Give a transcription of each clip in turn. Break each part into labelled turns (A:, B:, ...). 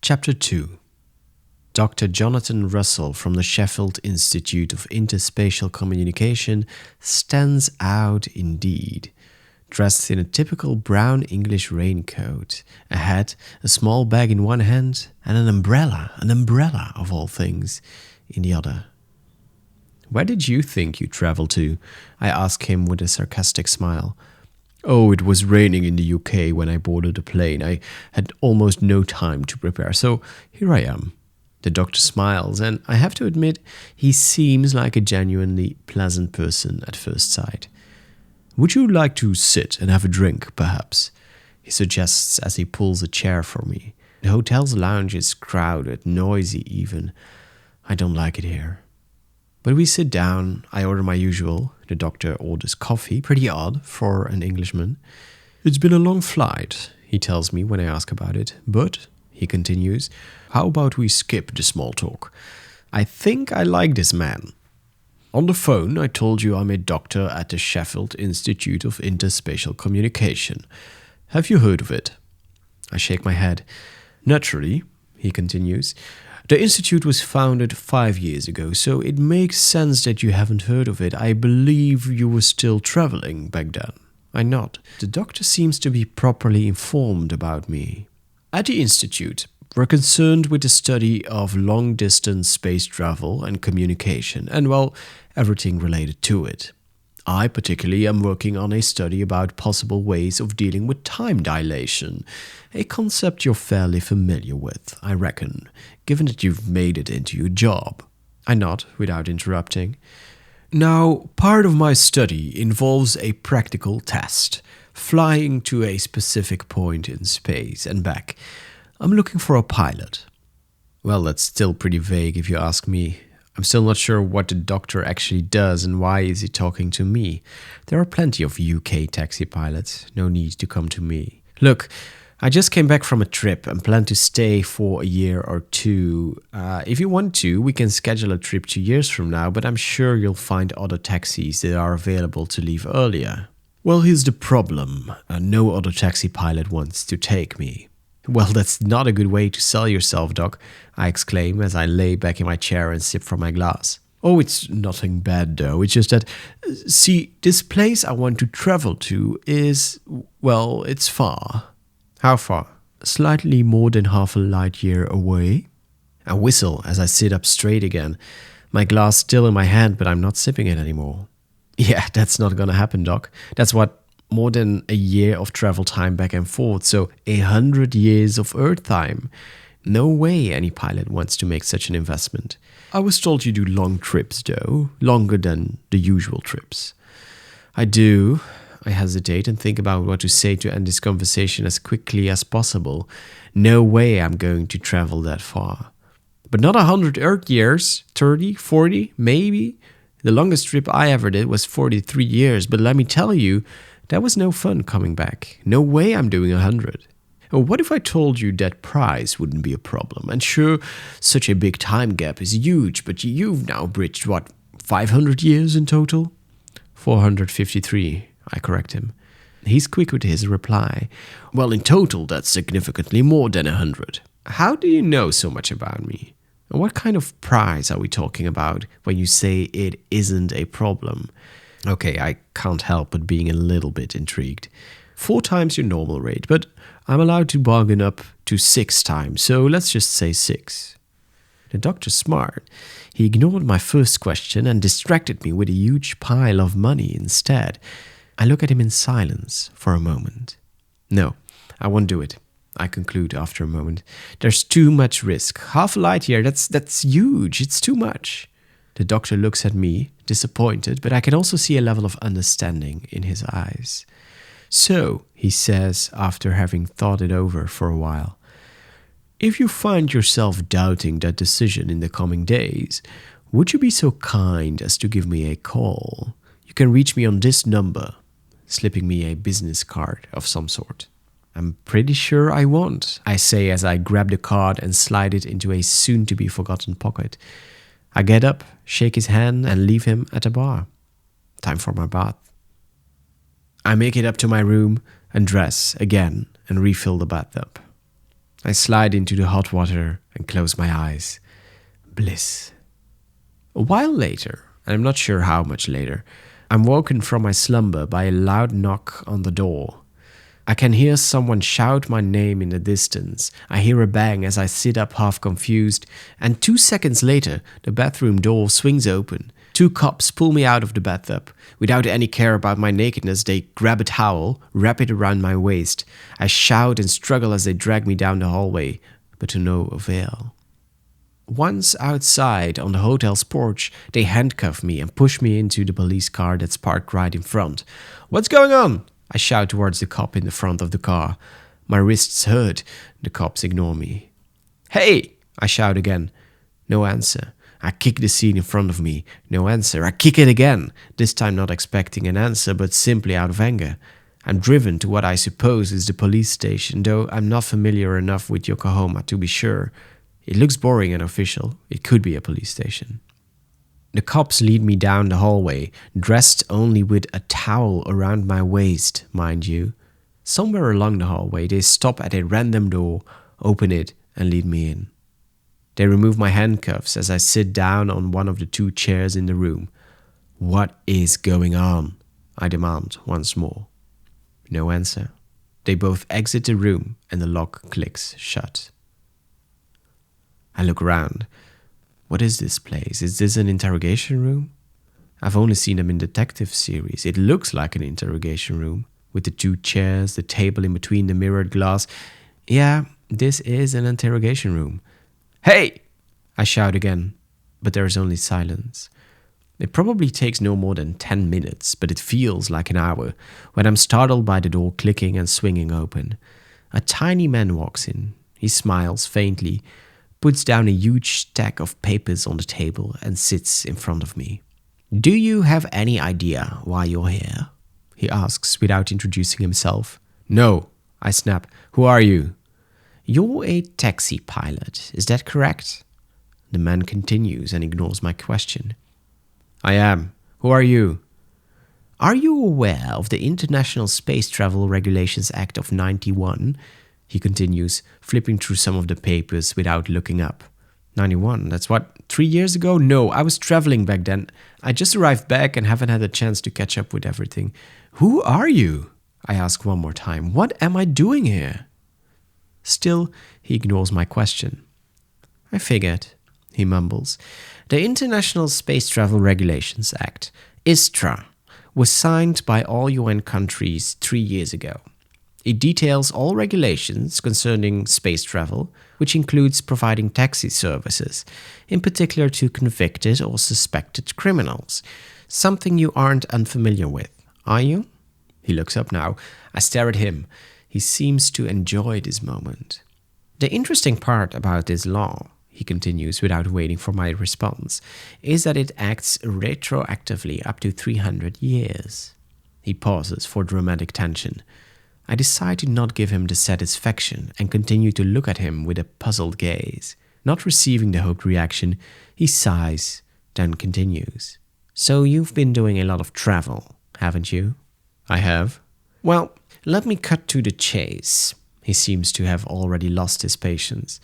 A: Chapter 2. Dr. Jonathan Russel from the Sheffield Institute of Interspatial Communication stands out indeed. Dressed in a typical brown English raincoat, a hat, a small bag in one hand, and an umbrella of all things, in the other. "Where did you think you traveled to?" I asked him with a sarcastic smile. "Oh, it was raining in the UK when I boarded the plane. I had almost no time to prepare, so here I am." The doctor smiles, and I have to admit, he seems like a genuinely pleasant person at first sight. "Would you like to sit and have a drink, perhaps?" he suggests as he pulls a chair for me. The hotel's lounge is crowded, noisy even. I don't like it here. But we sit down, I order my usual. The doctor orders coffee, pretty odd for an Englishman. "It's been a long flight," he tells me when I ask about it. "But," he continues, "how about we skip the small talk? I think I like this man. On the phone, I told you I'm a doctor at the Sheffield Institute of Interspatial Communication. Have you heard of it?" I shake my head. "Naturally," he continues. "The institute was founded 5 years ago, so it makes sense that you haven't heard of it. I believe you were still traveling back then." I nod. The doctor seems to be properly informed about me. "At the institute, we're concerned with the study of long-distance space travel and communication, and, well, everything related to it. I particularly am working on a study about possible ways of dealing with time dilation, a concept you're fairly familiar with, I reckon, given that you've made it into your job." I nod without interrupting. "Now, part of my study involves a practical test, flying to a specific point in space and back. I'm looking for a pilot." Well, that's still pretty vague if you ask me. I'm still not sure what the doctor actually does and why is he talking to me. There are plenty of UK taxi pilots, no need to come to me. "Look, I just came back from a trip and plan to stay for a year or two. If you want to, we can schedule a trip 2 years from now, but I'm sure you'll find other taxis that are available to leave earlier." "Well, here's the problem. No other taxi pilot wants to take me." "Well, that's not a good way to sell yourself, Doc," I exclaim as I lay back in my chair and sip from my glass. "Oh, it's nothing bad, though. It's just that, see, this place I want to travel to is, well, it's far." "How far?" "Slightly more than half a light year away." I whistle as I sit up straight again, my glass still in my hand, but I'm not sipping it anymore. "Yeah, that's not gonna happen, Doc. That's what, more than a year of travel time back and forth, so 100 years of Earth time. No way any pilot wants to make such an investment. I was told you do long trips, though, longer than the usual trips." "I do." I hesitate and think about what to say to end this conversation as quickly as possible. No way I'm going to travel that far. "But not 100 Earth years, 30, 40, maybe. The longest trip I ever did was 43 years, but let me tell you, that was no fun coming back. No way I'm doing 100. What if I told you that price wouldn't be a problem? And sure, such a big time gap is huge, but you've now bridged, what, 500 years in total?" 453, I correct him. He's quick with his reply. "Well, in total, that's significantly more than 100. How do you know so much about me? And what kind of price are we talking about when you say it isn't a problem?" Okay, I can't help but being a little bit intrigued. 4 times your normal rate, but I'm allowed to bargain up to 6 times, so let's just say 6. The doctor's smart. He ignored my first question and distracted me with a huge pile of money instead. I look at him in silence for a moment. "No, I won't do it," I conclude after a moment. "There's too much risk. Half a light year, that's huge. It's too much." The doctor looks at me, disappointed, but I can also see a level of understanding in his eyes. "So," he says after having thought it over for a while, "if you find yourself doubting that decision in the coming days, would you be so kind as to give me a call? You can reach me on this number," slipping me a business card of some sort. "I'm pretty sure I won't," I say as I grab the card and slide it into a soon-to-be-forgotten pocket. I get up, shake his hand, and leave him at a bar. Time for my bath. I make it up to my room and dress again and refill the bathtub. I slide into the hot water and close my eyes. Bliss. A while later, and I'm not sure how much later, I'm woken from my slumber by a loud knock on the door. I can hear someone shout my name in the distance. I hear a bang as I sit up half confused, and 2 seconds later, the bathroom door swings open. 2 cops pull me out of the bathtub. Without any care about my nakedness, they grab a towel, wrap it around my waist. I shout and struggle as they drag me down the hallway, but to no avail. Once outside on the hotel's porch, they handcuff me and push me into the police car that's parked right in front. "What's going on?" I shout towards the cop in the front of the car. My wrists hurt. The cops ignore me. "Hey!" I shout again. No answer. I kick the seat in front of me. No answer. I kick it again, this time not expecting an answer, but simply out of anger. I'm driven to what I suppose is the police station, though I'm not familiar enough with Yokohama to be sure. It looks boring and official. It could be a police station. The cops lead me down the hallway, dressed only with a towel around my waist, mind you. Somewhere along the hallway, they stop at a random door, open it, and lead me in. They remove my handcuffs as I sit down on one of the 2 chairs in the room. "What is going on?" I demand once more. No answer. They both exit the room and the lock clicks shut. I look around. What is this place? Is this an interrogation room? I've only seen them in detective series. It looks like an interrogation room, with the 2 chairs, the table in between the mirrored glass. Yeah, this is an interrogation room. "Hey!" I shout again, but there is only silence. It probably takes no more than 10 minutes, but it feels like an hour, when I'm startled by the door clicking and swinging open. A tiny man walks in. He smiles faintly, puts down a huge stack of papers on the table, and sits in front of me. "Do you have any idea why you're here?" he asks without introducing himself. "No," I snap. "Who are you?" "You're a taxi pilot, is that correct?" The man continues and ignores my question. "I am. Who are you?" "Are you aware of the International Space Travel Regulations Act of 91? He continues, flipping through some of the papers without looking up. 91, that's what, 3 years ago? No, I was traveling back then. I just arrived back and haven't had a chance to catch up with everything. "Who are you?" I ask one more time. "What am I doing here?" Still, he ignores my question. "I figured," he mumbles. "The International Space Travel Regulations Act, ISTRA, was signed by all UN countries 3 years ago. It details all regulations concerning space travel, which includes providing taxi services, in particular to convicted or suspected criminals. Something you aren't unfamiliar with, are you?" He looks up now. I stare at him. He seems to enjoy this moment. "The interesting part about this law," he continues without waiting for my response, "is that it acts retroactively up to 300 years. He pauses for dramatic tension. I decide to not give him the satisfaction and continue to look at him with a puzzled gaze. Not receiving the hoped reaction, he sighs, then continues. "So you've been doing a lot of travel, haven't you?" "I have." "Well, let me cut to the chase." He seems to have already lost his patience.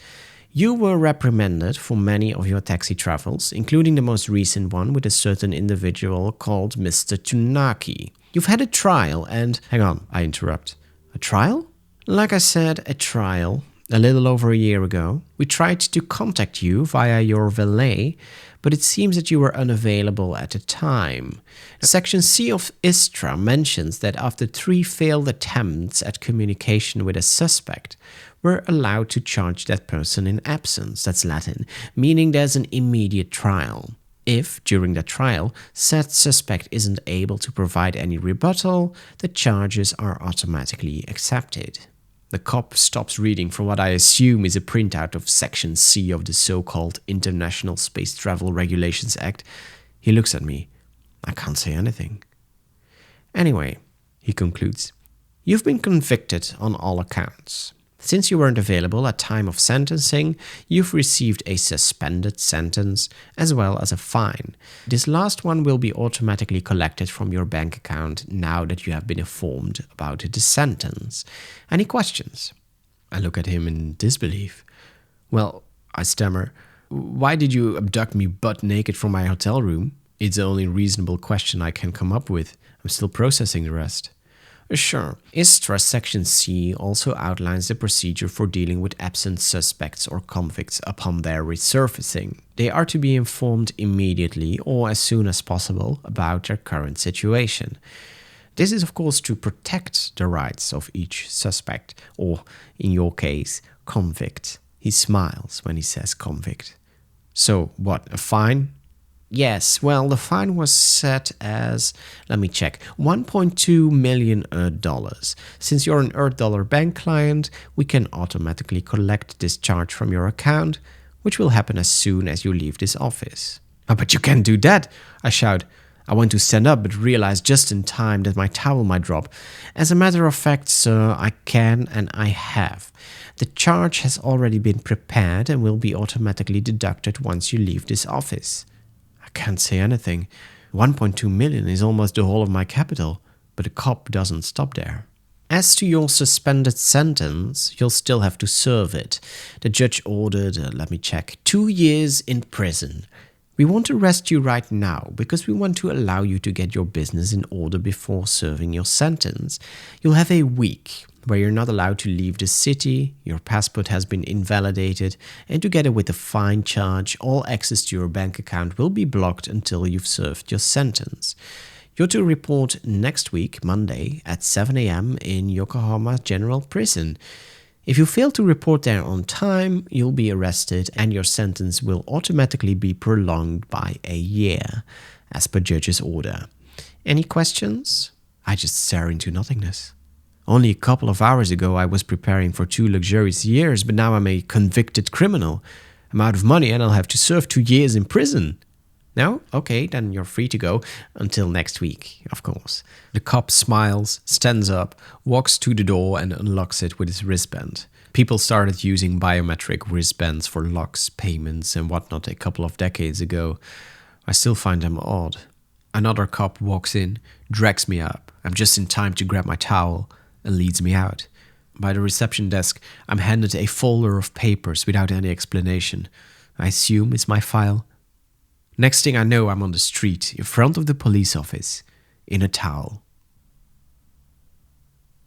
A: "You were reprimanded for many of your taxi travels, including the most recent one with a certain individual called Mr. Tsunaki. You've had a trial and—" "Hang on," I interrupt. "A trial?" "Like I said, a trial. A little over a year ago, we tried to contact you via your valet, but it seems that you were unavailable at the time. Section C of ISTRA mentions that after 3 failed attempts at communication with a suspect, we're allowed to charge that person in absence. That's Latin, meaning there's an immediate trial. If, during that trial, said suspect isn't able to provide any rebuttal, the charges are automatically accepted." The cop stops reading from what I assume is a printout of Section C of the so-called International Space Travel Regulations Act. He looks at me. I can't say anything. "Anyway," he concludes, "you've been convicted on all accounts. Since you weren't available at time of sentencing, you've received a suspended sentence as well as a fine. This last one will be automatically collected from your bank account now that you have been informed about the sentence. Any questions?" I look at him in disbelief. Well, I stammer, why did you abduct me butt naked from my hotel room? It's the only reasonable question I can come up with. I'm still processing the rest. Sure. ISTRA Section C also outlines the procedure for dealing with absent suspects or convicts upon their resurfacing. They are to be informed immediately or as soon as possible about their current situation. This is, of course, to protect the rights of each suspect, or, in your case, convict. He smiles when he says convict. So, what, a fine? Yes, well, the fine was set as, let me check, $1.2 million Earth. Since you're an Earth Dollar bank client, we can automatically collect this charge from your account, which will happen as soon as you leave this office. Oh, but you can't do that, I shout. I went to stand up, but realized just in time that my towel might drop. As a matter of fact, sir, I can and I have. The charge has already been prepared and will be automatically deducted once you leave this office. I can't say anything. 1.2 million is almost the whole of my capital, but the cop doesn't stop there. As to your suspended sentence, you'll still have to serve it. The judge ordered, 2 years in prison. We want to arrest you right now because we want to allow you to get your business in order before serving your sentence. You'll have a week where you're not allowed to leave the city, your passport has been invalidated, and together with the fine charge, all access to your bank account will be blocked until you've served your sentence. You're to report next week, Monday, at 7 a.m. in Yokohama General Prison. If you fail to report there on time, you'll be arrested and your sentence will automatically be prolonged by a year, as per judge's order. Any questions? I just stare into nothingness. Only a couple of hours ago I was preparing for 2 luxurious years, but now I'm a convicted criminal. I'm out of money and I'll have to serve 2 years in prison. No? Okay, then you're free to go. Until next week, of course. The cop smiles, stands up, walks to the door and unlocks it with his wristband. People started using biometric wristbands for locks, payments and whatnot a couple of decades ago. I still find them odd. Another cop walks in, drags me up. I'm just in time to grab my towel and leads me out. By the reception desk, I'm handed a folder of papers without any explanation. I assume it's my file. Next thing I know, I'm on the street, in front of the police office, in a towel.